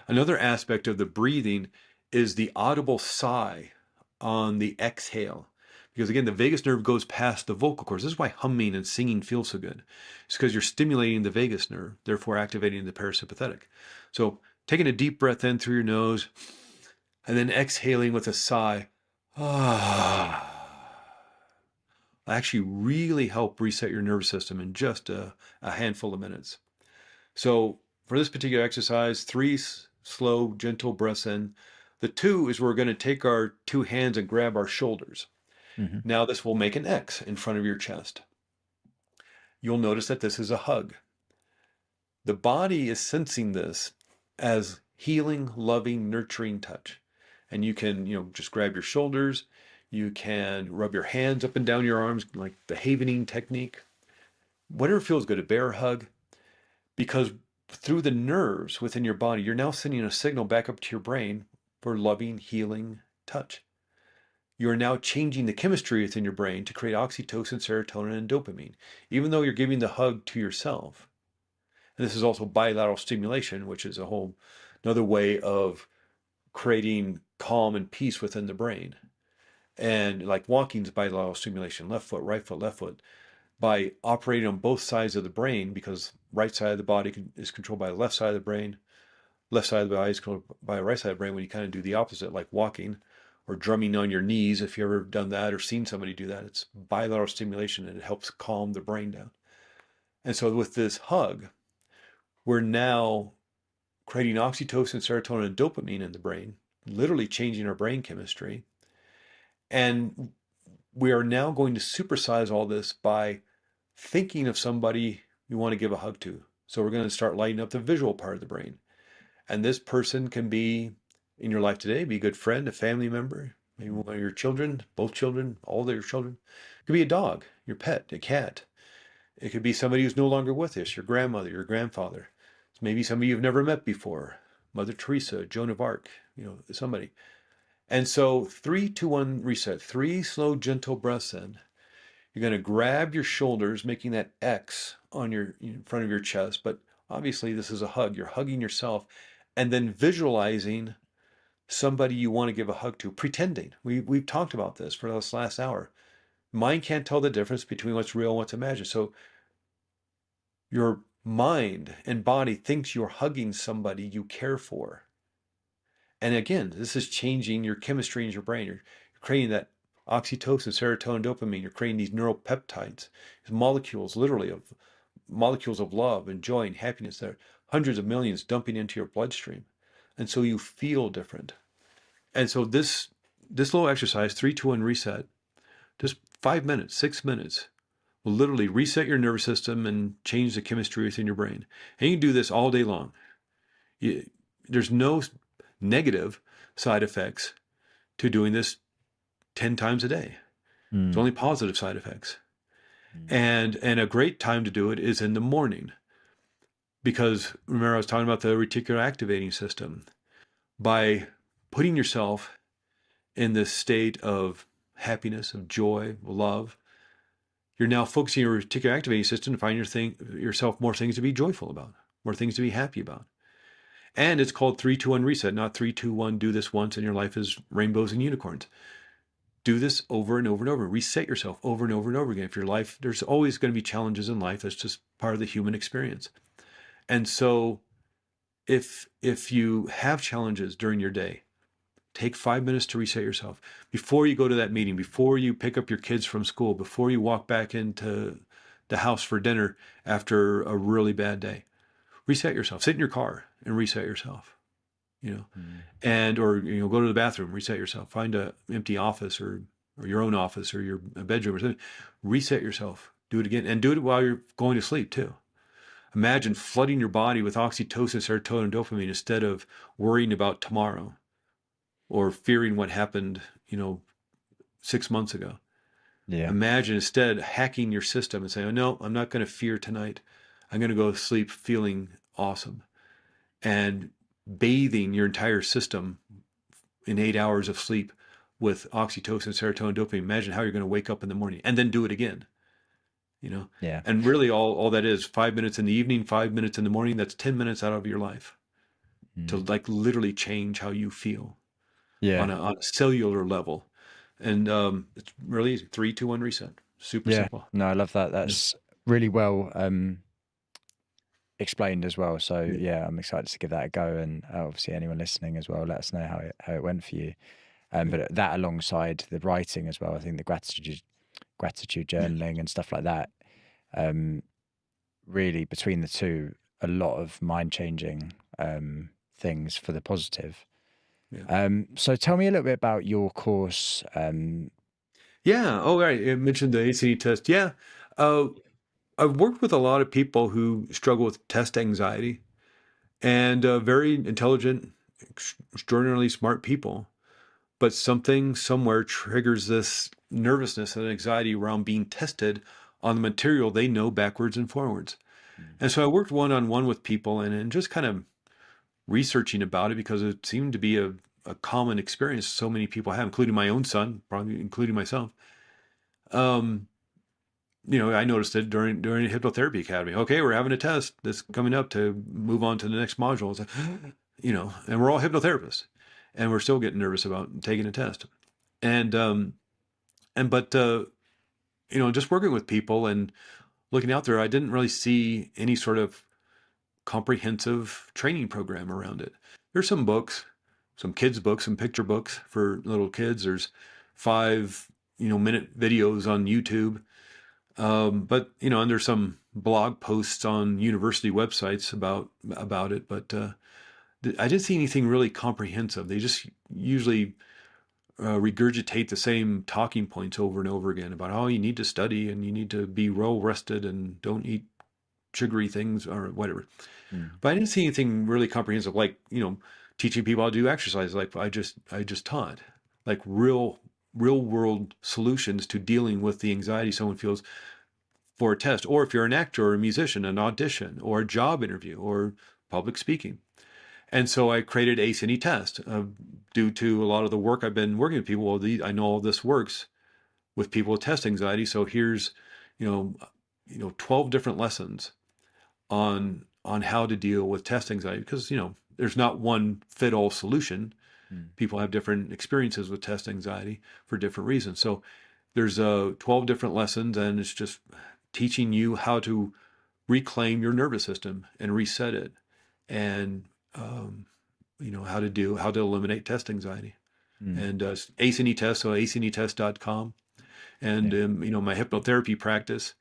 Another aspect of the breathing is the audible sigh on the exhale. Because again, the vagus nerve goes past the vocal cords. This is why humming and singing feel so good. It's because you're stimulating the vagus nerve, therefore activating the parasympathetic. So taking a deep breath in through your nose and then exhaling with a sigh. Ah. Actually really help reset your nervous system in just a handful of minutes. So for this particular exercise, 3 slow, gentle breaths in. The 2 is we're going to take our 2 hands and grab our shoulders.
mhm,
Now this will make an X in front of your chest. You'll notice that this is a hug. The body is sensing this as healing, loving, nurturing touch. And you can, just grab your shoulders. You can rub your hands up and down your arms, like the havening technique. Whatever feels good, a bear hug. Because through the nerves within your body, you're now sending a signal back up to your brain for loving, healing touch. You are now changing the chemistry within your brain to create oxytocin, serotonin, and dopamine, even though you're giving the hug to yourself. And this is also bilateral stimulation, which is a whole another way of creating calm and peace within the brain. And like walking is bilateral stimulation, left foot, right foot, left foot. By operating on both sides of the brain, because right side of the body is controlled by the left side of the brain, left side of the body is controlled by the right side of the brain. When you kind of do the opposite, like walking or drumming on your knees, if you've ever done that or seen somebody do that, it's bilateral stimulation and it helps calm the brain down. And so with this hug, we're now creating oxytocin, serotonin, and dopamine in the brain, literally changing our brain chemistry. And we are now going to supersize all this by thinking of somebody you want to give a hug to. So we're going to start lighting up the visual part of the brain. And this person can be in your life today, be a good friend, a family member, maybe one of your children, both children, all of your children. It could be a dog, your pet, a cat. It could be somebody who's no longer with us, your grandmother, your grandfather. Maybe somebody you've never met before, Mother Teresa, Joan of Arc, somebody. And so 3, 2, 1, reset. 3 slow, gentle breaths in. You're going to grab your shoulders, making that X on in front of your chest. But obviously, this is a hug. You're hugging yourself, and then visualizing somebody you want to give a hug to, pretending. We've talked about this for this last hour. Mind can't tell the difference between what's real and what's imagined. So your mind and body thinks you're hugging somebody you care for. And again, this is changing your chemistry in your brain. You're creating that oxytocin, serotonin, dopamine. You're creating these neuropeptides, these molecules, literally of molecules of love and joy and happiness that are hundreds of millions dumping into your bloodstream. And so you feel different. And so this little exercise, 3, 2, 1, reset, just 5 minutes, 6 minutes, will literally reset your nervous system and change the chemistry within your brain. And you can do this all day long. There's no negative side effects to doing this 10 times a day. It's only positive side effects. And a great time to do it is in the morning. Because remember, I was talking about the reticular activating system. By putting yourself in this state of happiness, of joy, love, you're now focusing your reticular activating system to find yourself more things to be joyful about, more things to be happy about. And it's called 3, 2, 1, reset, not 3, 2, 1, do this once and your life is rainbows and unicorns. Do this over and over and over. Reset yourself over and over and over again. If your life, there's always going to be challenges in life. That's just part of the human experience. And so if you have challenges during your day, take 5 minutes to reset yourself. Before you go to that meeting, before you pick up your kids from school, before you walk back into the house for dinner after a really bad day, reset yourself. Sit in your car and reset yourself. And or go to the bathroom, reset yourself. Find an empty office or your own office or your bedroom or something. Reset yourself. Do it again, and do it while you're going to sleep too. Imagine flooding your body with oxytocin, serotonin, and dopamine instead of worrying about tomorrow or fearing what happened, 6 months ago.
Yeah.
Imagine instead hacking your system and saying, "Oh no, I'm not going to fear tonight. I'm going to go to sleep feeling awesome," and bathing your entire system in 8 hours of sleep with oxytocin, serotonin, dopamine. Imagine how you're going to wake up in the morning and then do it again.
Yeah.
And really all that is 5 minutes in the evening, 5 minutes in the morning. That's 10 minutes out of your life to like literally change how you feel on a cellular level. And it's really easy. 3, 2, 1, reset. Super simple.
No, I love that. That's really well explained as well. So I'm excited to give that a go. And obviously anyone listening as well, let us know how it went for you. But that alongside the writing as well, I think the gratitude journaling and stuff like that, really between the two, a lot of mind changing things for the positive. So tell me a little bit about your course.
Oh, right. I mentioned the ACT test. I've worked with a lot of people who struggle with test anxiety and very intelligent, extraordinarily smart people. But something somewhere triggers this nervousness and anxiety around being tested on the material they know backwards and forwards. And so I worked one-on-one with people and just kind of researching about it because it seemed to be a common experience so many people have, including my own son, probably including myself. I noticed it during a hypnotherapy academy. Okay, we're having a test that's coming up to move on to the next module. It's like, and we're all hypnotherapists, and we're still getting nervous about taking a test. But just working with people and looking out there, I didn't really see any sort of comprehensive training program around it. There's some books, some kids' books, some picture books for little kids. There's 5-minute videos on YouTube. But and there's some blog posts on university websites about it, but I didn't see anything really comprehensive. They just usually regurgitate the same talking points over and over again about, oh, you need to study and you need to be well rested and don't eat sugary things or whatever. But I didn't see anything really comprehensive, like, teaching people how to do exercise, like I just taught, like real world solutions to dealing with the anxiety someone feels for a test, or if you're an actor or a musician, an audition or a job interview or public speaking. And so I created Ace Any Test due to a lot of the work I've been working with people. Well, I know all this works with people with test anxiety. So here's, 12 different lessons on how to deal with test anxiety, because, there's not one fit all solution. People have different experiences with test anxiety for different reasons. So there's 12 different lessons, and it's just teaching you how to reclaim your nervous system and reset it, and how to eliminate test anxiety. And Ace Any Test, so aceanytest.com. And my hypnotherapy practice,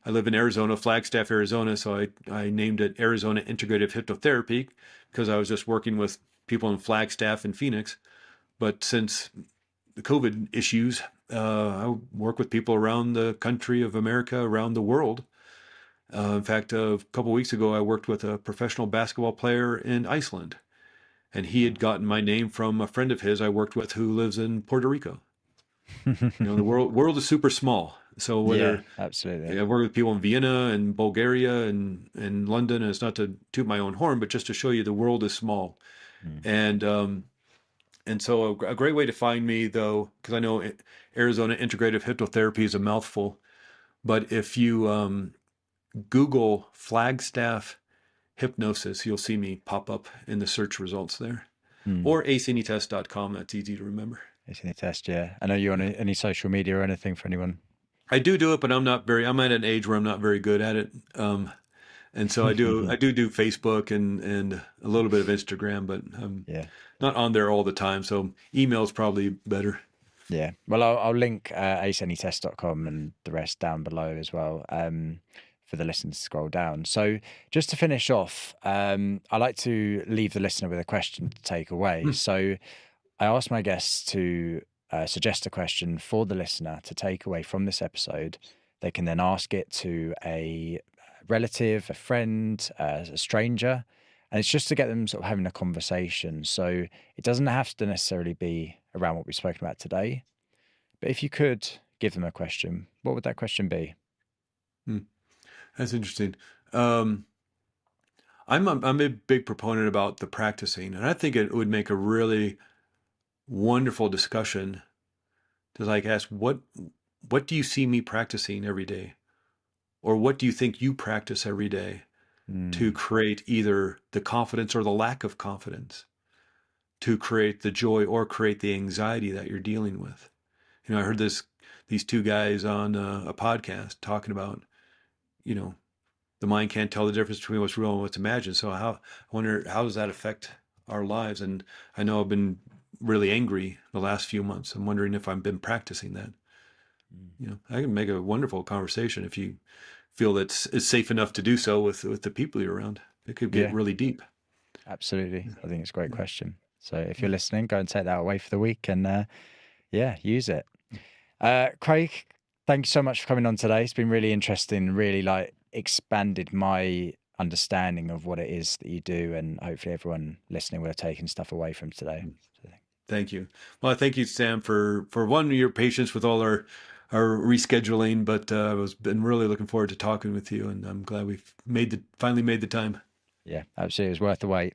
I live in Arizona, Flagstaff, Arizona, so I named it Arizona Integrative Hypnotherapy because I was just working with people in Flagstaff and Phoenix. But since the COVID issues, I work with people around the country of America, around the world. In fact, a couple of weeks ago, I worked with a professional basketball player in Iceland, and he had gotten my name from a friend of his I worked with who lives in Puerto Rico. The world is super small. So whether
absolutely,
I work with people in Vienna and Bulgaria and London, and it's not to toot my own horn, but just to show you the world is small. And so a great way to find me, though, because I know Arizona Integrative Hypnotherapy is a mouthful, but if you Google Flagstaff hypnosis, you'll see me pop up in the search results there. Or aceanytest.com. That's easy to remember.
Ace Any Test, yeah. I know you're on any social media or anything for anyone.
I do it, but I'm at an age where I'm not very good at it. And so I do Facebook and a little bit of Instagram, but I'm not on there all the time. So email's probably better.
Yeah. Well, I'll link aceanytest.com and the rest down below as well, for the listeners to scroll down. So just to finish off, I like to leave the listener with a question to take away. So I ask my guests to suggest a question for the listener to take away from this episode. They can then ask it to a relative, a friend, a stranger, and it's just to get them sort of having a conversation. So it doesn't have to necessarily be around what we've spoken about today, but if you could give them a question, what would that question be?
That's interesting. I'm a big proponent about the practicing, and I think it would make a really wonderful discussion to ask, what do you see me practicing every day? Or what do you think you practice every day to create either the confidence or the lack of confidence, to create the joy or create the anxiety that you're dealing with? I heard these two guys on a podcast talking about, the mind can't tell the difference between what's real and what's imagined. So I wonder, how does that affect our lives? And I know I've been really angry the last few months. I'm wondering if I've been practicing that. I can make a wonderful conversation if you feel that it's safe enough to do so with the people you're around. It could get really deep.
Absolutely. I think it's a great question. So if you're listening, go and take that away for the week and use it. Craig, thank you so much for coming on today. It's been really interesting, really expanded my understanding of what it is that you do, and hopefully everyone listening will have taken stuff away from today.
Thank you. Well, thank you, Sam, for your patience with all our rescheduling, but I've been really looking forward to talking with you, and I'm glad we've finally made the time.
Yeah, absolutely. It was worth the wait.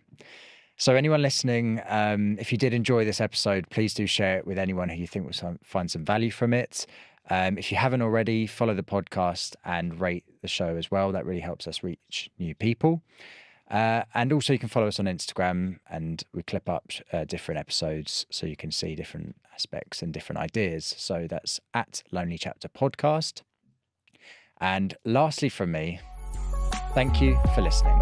So anyone listening, if you did enjoy this episode, please do share it with anyone who you think will find some value from it. If you haven't already, follow the podcast and rate the show as well. That really helps us reach new people. And also you can follow us on Instagram, and we clip up different episodes so you can see different aspects and different ideas. So that's at Lonely Chapter Podcast. And lastly from me, thank you for listening.